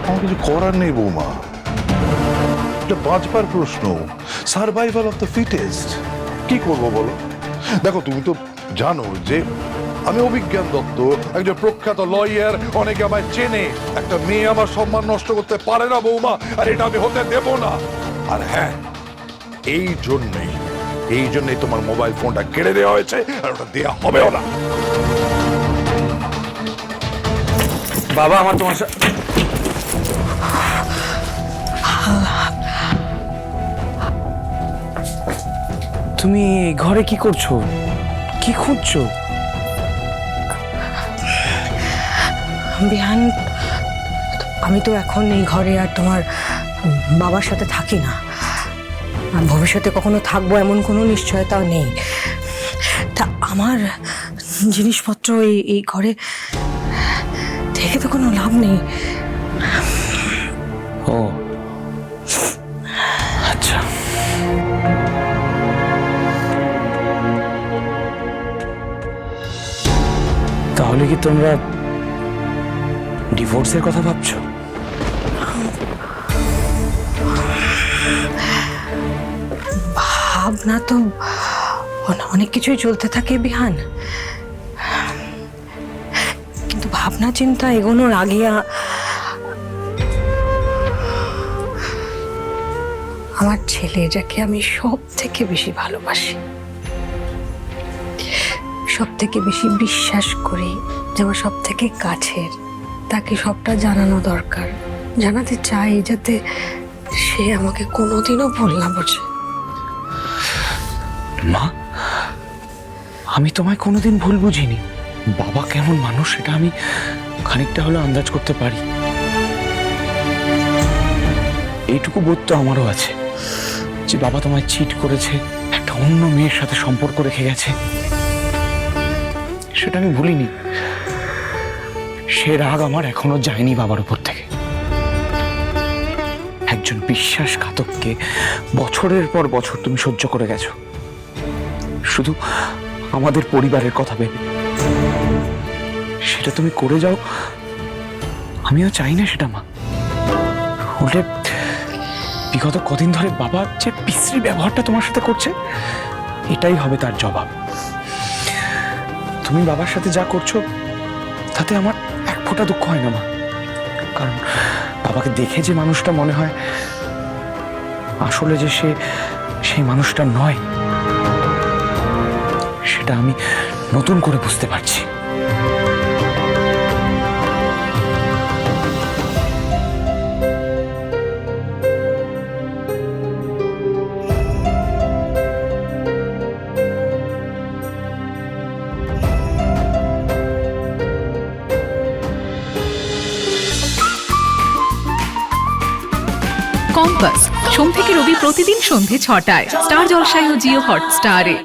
আমার কিছু করার নেই বৌমা, এটা বাঁচবার প্রশ্ন, সার্ভাইভাল অফ দ্য ফিটেস্ট। কি করবো বলো? দেখো তুমি তো জানো যে আমি অভিজ্ঞান দত্ত, একজন প্রখ্যাত লয়ার, অনেকে আমায় চেনে। একটা মেয়ে আমার সম্মান নষ্ট করতে পারে না বৌমা, আর এটা আমি হতে দেব না। আর হ্যাঁ, এই জন্যই তোমার মোবাইল ফোনটা কেড়ে দেওয়া হয়েছে, আর ওটা দেওয়া হবেও না। বাবা, আমার তোমার তুমি ঘরে কি করছো? কি খুঁজছো? বিহান, আমি তো এখন এই ঘরে আর তোমার বাবার সাথে থাকি না, আর ভবিষ্যতে কখনো থাকবো এমন কোনো নিশ্চয়তাও নেই। তা আমার জিনিসপত্র এই ঘরে থেকে তো কোনো লাভ নেই। ও আচ্ছা, তাহলে কি তোমরা ডিভোর্সের কথা ভাবছো? ভাবনা তো অনেক কিছুই চলতে থাকে বিহান, কিন্তু ভাবনা চিন্তা এগোনোর আগে আমার ছেলে, যাকে আমি সব থেকে বেশি ভালোবাসি, সব থেকে বেশি বিশ্বাস করি, যে আমার সব থেকে কাছের, তাকে সবটা জানানো দরকার। জানাতে চাই যাতে সে আমাকে কোনোদিনও ভুল না বোঝে। মা, আমি তোমায় কোনোদিন ভুল বুঝিনি। বাবা কেমন মানুষ সেটা আমি খানিকটা হলেও আন্দাজ করতে পারি। এইটুকু বোধ তো আমারও আছে যে বাবা তোমায় চিট করেছে, একটা অন্য মেয়ের সাথে সম্পর্ক রেখে গেছে, সেটা আমি ভুলিনি। সে রাগ আমার এখনো যায়নি বাবার উপর থেকে। একজন বিশ্বাসঘাতককে বছরের পর বছর তুমি সহ্য করে গেছো, শুধু আমাদের পরিবারের কথা ভেবে। সেটা তুমি করে যাও, আমিও চাই না সেটা মা। উল্টে বিগত কদিন ধরে বাবা যে বিশ্রী ব্যবহারটা তোমার সাথে করছে, এটাই হবে তার জবাব। তুমি বাবার সাথে যা করছো তাতে আমার এক ফোঁটা দুঃখ হয় না মা, কারণ বাবাকে দেখে যে মানুষটা মনে হয়, আসলে যে সে সেই মানুষটা নয়, সেটা আমি নতুন করে বুঝতে পারছি। কম্পাস সোম থেকে রবি প্রতিদিন সন্ধে ৬টায় স্টার জলসায় ও জিও হটস্টারে।